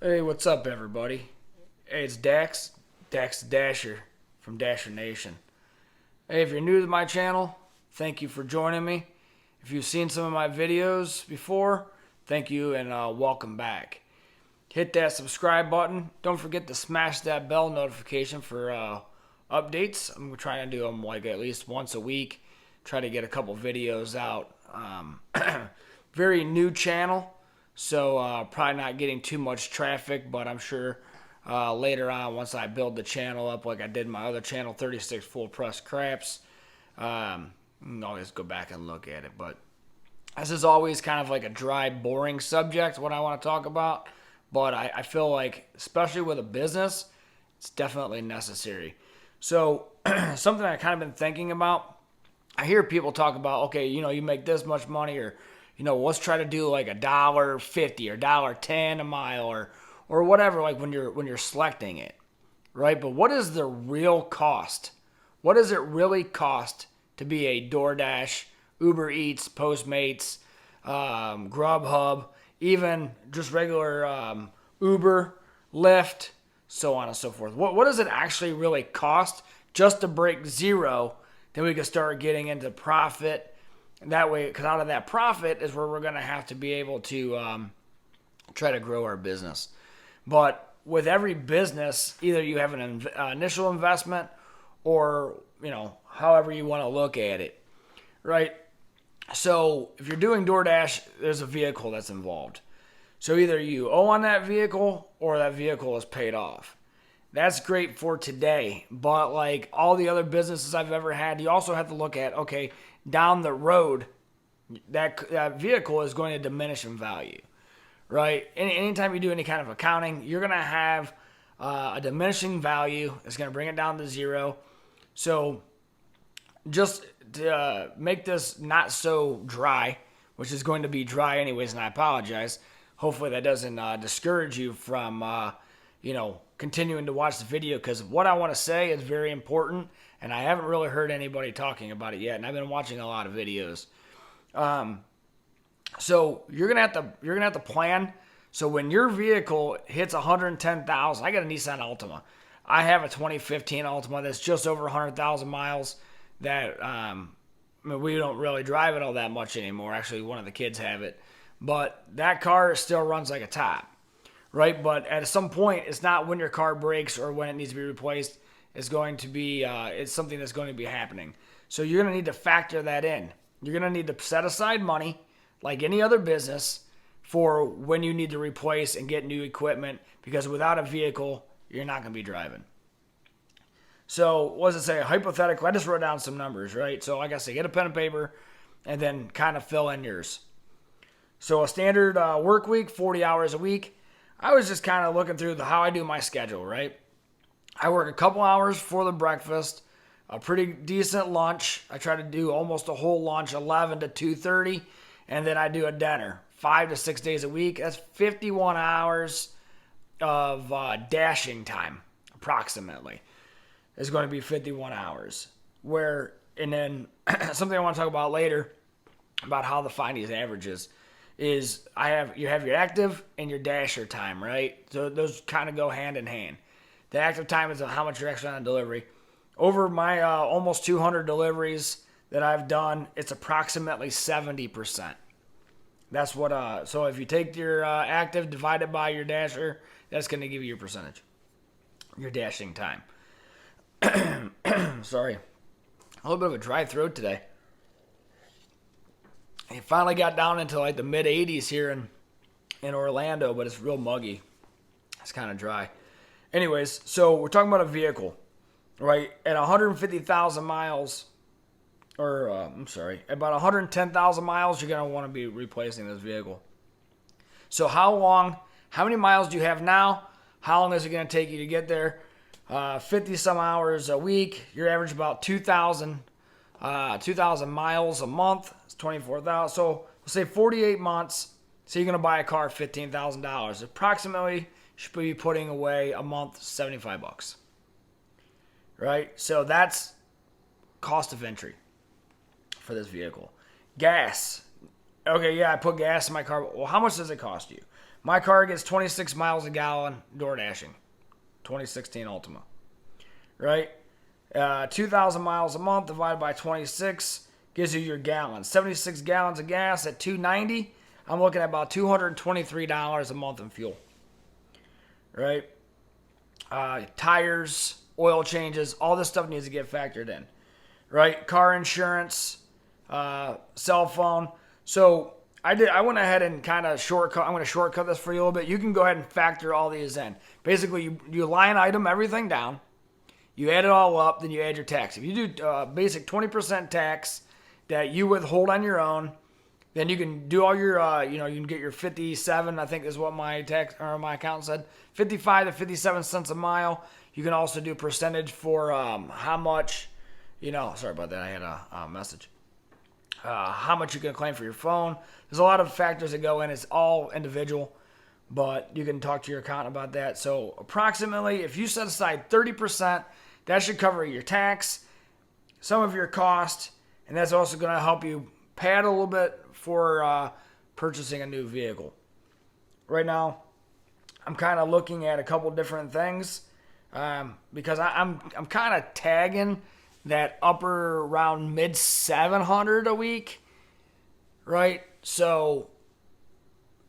Hey, what's up, everybody? Hey, it's Dax Dasher from Dasher Nation. Hey, if you're new to my channel, thank you for joining me. If you've seen some of my videos before, thank you and welcome back. Hit that subscribe button. Don't forget to smash that bell notification for updates. I'm trying to do them like at least once a week. Try to get a couple videos out. Very new channel, so probably not getting too much traffic, but I'm sure later on, once I build the channel up like I did my other channel, 36 Full Press Craps, you can always go back and look at it. But this is always kind of like a dry, boring subject, what I want to talk about. But I feel like, especially with a business, it's definitely necessary. So, something I kind of been thinking about, I hear people talk about, okay, you make this much money, or, let's try to do like $1.50 or $1.10 a mile, or whatever, like when you're selecting it, right? But what is the real cost? What does it really cost to be a Doordash, Uber Eats, Postmates, Grubhub, even just regular Uber, Lyft, so on and so forth? What does it actually really cost just to break zero? Then we can start getting into profit. And that way, because out of that profit is where we're going to have to be able to try to grow our business. But with every business, either you have an initial investment or, however you want to look at it, right? So if you're doing DoorDash, there's a vehicle that's involved. So either you owe on that vehicle or that vehicle is paid off. That's great for today, but like all the other businesses I've ever had, you also have to look at, okay, down the road, that vehicle is going to diminish in value, right? Anytime you do any kind of accounting, you're going to have a diminishing value. It's going to bring it down to zero. So just to make this not so dry, which is going to be dry anyways, and I apologize. Hopefully that doesn't discourage you from, continuing to watch the video, because what I want to say is very important, and I haven't really heard anybody talking about it yet, and I've been watching a lot of videos. So you're gonna have to plan. So when your vehicle hits 110,000, I got a Nissan Altima. I have a 2015 Altima that's just over 100,000 miles. That we don't really drive it all that much anymore. Actually, one of the kids have it, but that car still runs like a top, right? But at some point, it's not when your car breaks or when it needs to be replaced. It's going to be it's something that's going to be happening. So you're going to need to factor that in. You're going to need to set aside money, like any other business, for when you need to replace and get new equipment, because without a vehicle, you're not going to be driving. So what does it say? Hypothetical. I just wrote down some numbers, right? So like I say, get a pen and paper and then kind of fill in yours. So a standard work week, 40 hours a week. I was just kind of looking through how I do my schedule, right? I work a couple hours for the breakfast, a pretty decent lunch. I try to do almost a whole lunch, 11 to 2:30, and then I do a dinner, 5 to 6 days a week. That's 51 hours of dashing time, approximately. It's going to be 51 hours. And then something I want to talk about later about how to find these averages is you have your active and your dasher time, right? So those kind of go hand in hand. The active time is how much you're actually on a delivery. Over my almost 200 deliveries that I've done, it's approximately 70%. That's what. So if you take your active divided by your dasher, that's going to give you your percentage, your dashing time. Sorry, a little bit of a dry throat today. It finally got down into like the mid 80s here in Orlando, but it's real muggy. It's kind of dry. Anyways, so we're talking about a vehicle, right? At 150,000 miles, or about 110,000 miles, you're going to want to be replacing this vehicle. So how many miles do you have now? How long is it going to take you to get there? 50 some hours a week. You're average about 2,000 miles a month. It's 24,000. So we'll say 48 months. So you're going to buy a car $15,000. Approximately, you should be putting away a month $75. Right? So that's cost of entry for this vehicle. Gas. Okay, yeah, I put gas in my car. Well, how much does it cost you? My car gets 26 miles a gallon door dashing. 2016 Ultima. Right? 2,000 miles a month divided by 26 gives you your gallons. 76 gallons of gas at $2.90. I'm looking at about $223 a month in fuel. Right? Tires, oil changes, all this stuff needs to get factored in. Right? Car insurance, cell phone. So I went ahead and kind of shortcut. I'm going to shortcut this for you a little bit. You can go ahead and factor all these in. Basically, you line item everything down. You add it all up, then you add your tax. If you do basic 20% tax that you withhold on your own, then you can do all your, you can get your 57, I think is what my my accountant said, 55 to 57 cents a mile. You can also do percentage for how much, sorry about that, I had a message. How much you can claim for your phone. There's a lot of factors that go in. It's all individual, but you can talk to your accountant about that. So approximately, if you set aside 30%, that should cover your tax, some of your cost, and that's also going to help you pad a little bit for purchasing a new vehicle. Right now, I'm kind of looking at a couple different things because I'm kind of tagging that upper around mid 700 a week, right? So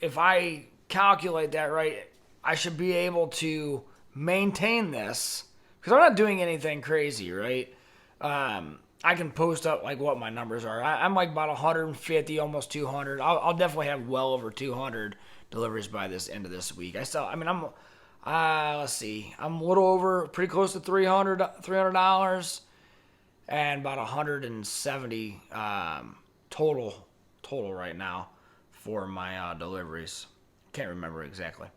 if I calculate that right, I should be able to maintain this because I'm not doing anything crazy, right? I can post up like what my numbers are. I'm like about 150, almost 200. I'll definitely have well over 200 deliveries by this end of this week. I'm let's see, I'm a little over, pretty close to $300 and about 170 total right now for my deliveries. Can't remember exactly,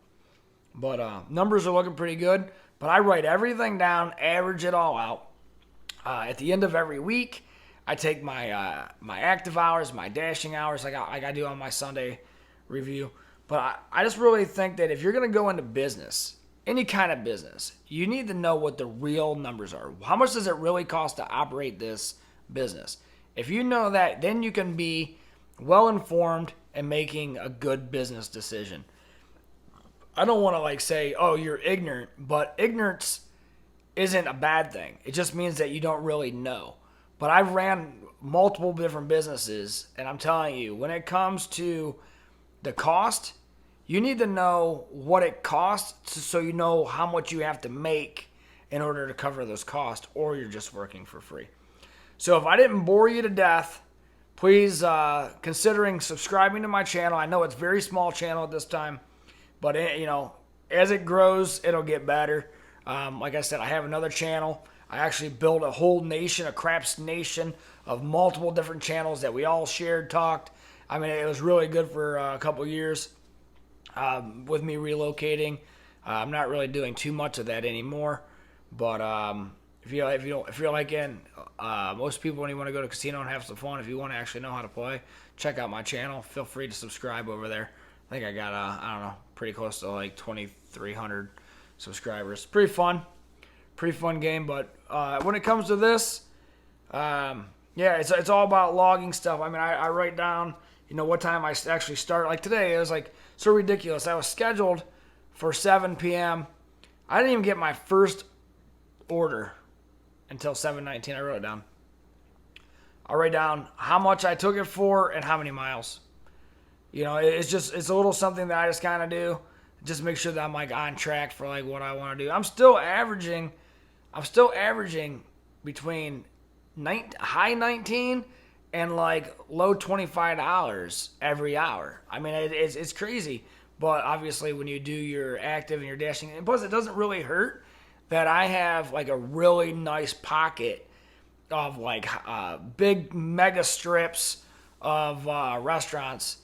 but numbers are looking pretty good. But I write everything down, average it all out. At the end of every week, I take my my active hours, my dashing hours, like I do on my Sunday review. But I just really think that if you're going to go into business, any kind of business, you need to know what the real numbers are. How much does it really cost to operate this business? If you know that, then you can be well informed and making a good business decision. I don't want to say, oh, you're ignorant, but ignorance isn't a bad thing. It just means that you don't really know. But I've ran multiple different businesses, and I'm telling you, when it comes to the cost, you need to know what it costs so you know how much you have to make in order to cover those costs, or you're just working for free. So if I didn't bore you to death, please considering subscribing to my channel. I know it's a very small channel at this time, but as it grows, it'll get better. Like I said, I have another channel. I actually built a whole nation, a craps nation of multiple different channels that we all shared, talked. I mean, it was really good for a couple years with me relocating. I'm not really doing too much of that anymore. But if you're like most people, when you want to go to a casino and have some fun, if you want to actually know how to play, check out my channel. Feel free to subscribe over there. I think I got I don't know, pretty close to like 2,300 subscribers. Pretty fun game. But when it comes to this, it's all about logging stuff. I mean, I write down, what time I actually start. Like today, it was like so ridiculous. I was scheduled for 7 p.m. I didn't even get my first order until 7:19. I wrote it down. I write down how much I took it for and how many miles. It's a little something that I just kind of do. Just make sure that I'm on track for what I want to do. I'm still averaging between high 19 and low $25 every hour. I mean, it's crazy. But obviously when you do your active and your dashing, and plus it doesn't really hurt that I have a really nice pocket of big mega strips of restaurants.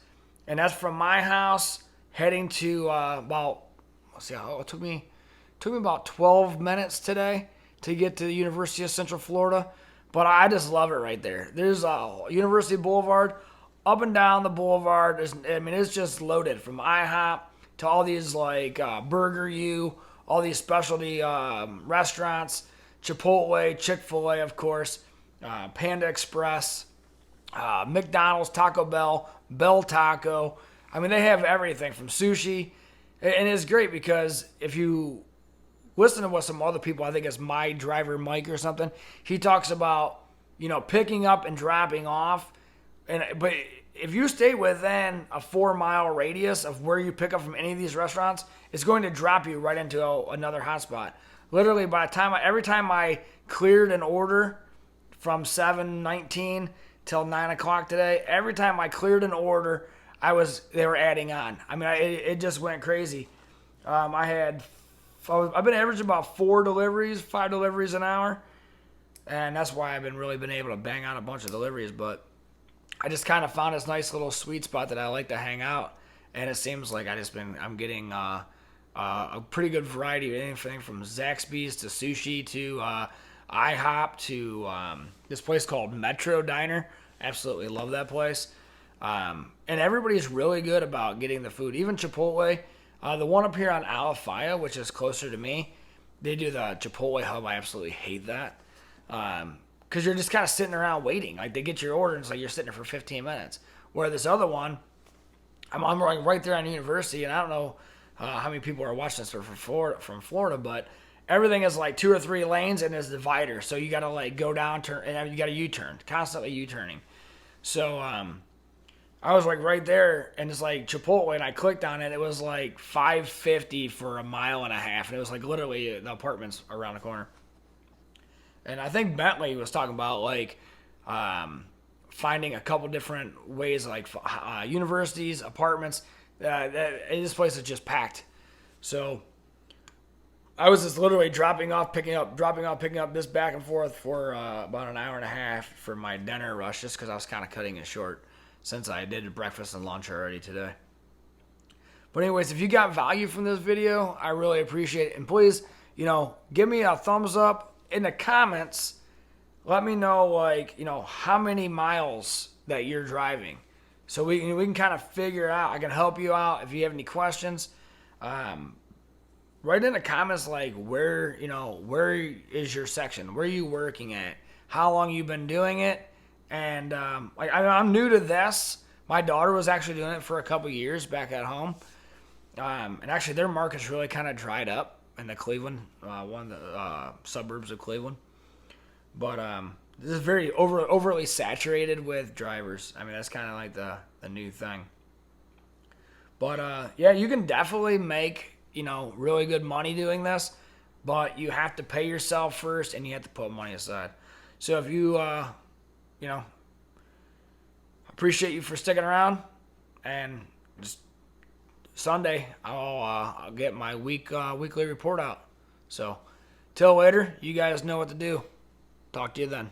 And that's from my house heading to it took me about 12 minutes today to get to the University of Central Florida. But I just love it right there. There's University Boulevard, up and down the boulevard. It's just loaded from IHOP to all these Burger U, all these specialty restaurants, Chipotle, Chick-fil-A, of course, Panda Express, McDonald's, Taco Bell, Bell Taco. I mean, they have everything from sushi. And it's great because if you listen to what some other people, I think it's My Driver Mike or something, he talks about, picking up and dropping off. But if you stay within a 4-mile radius of where you pick up from any of these restaurants, it's going to drop you right into another hotspot. Literally, every time I cleared an order from 7:19 till 9 o'clock today, every time I cleared an order, they were adding on. I mean, it just went crazy. I've been averaging about 5 deliveries an hour, and that's why I've really been able to bang out a bunch of deliveries. But I just kind of found this nice little sweet spot that I like to hang out, and it seems like I'm getting a pretty good variety of anything from Zaxby's to sushi to IHOP to this place called Metro Diner. Absolutely love that place. And everybody's really good about getting the food. Even Chipotle, the one up here on Alafaya, which is closer to me, they do the Chipotle hub. I absolutely hate that. Because you're just kind of sitting around waiting. Like, they get your order and it's like you're sitting there for 15 minutes. Where this other one, I'm right there on University, and I don't know how many people are watching this from Florida, but everything is like 2 or 3 lanes and there's a divider. So you got to like go down, turn, and you got to U-turn, constantly U-turning. So I was like right there, and it's like Chipotle, and I clicked on it. It was like $5.50 for 1.5 miles, and it was like literally the apartments around the corner. And I think Bentley was talking about like finding a couple different ways, like universities, apartments. This place is just packed. So I was just literally dropping off, picking up this back and forth for about an hour and a half for my dinner rush, just because I was kind of cutting it short since I did breakfast and lunch already today. But anyways, if you got value from this video, I really appreciate it. And please, give me a thumbs up in the comments. Let me know, like, how many miles that you're driving, so we can kind of figure it out. I can help you out if you have any questions. Write in the comments, like, where is your section? Where are you working at? How long you been doing it? And I'm new to this. My daughter was actually doing it for a couple years back at home. And actually, their market's really kind of dried up in the Cleveland, one of the suburbs of Cleveland. But this is very overly saturated with drivers. I mean, that's kind of like the new thing. But yeah, you can definitely make really good money doing this, but you have to pay yourself first, and you have to put money aside. So if you appreciate you for sticking around, and just Sunday I'll get my weekly report out. So till later, you guys know what to do. Talk to you then.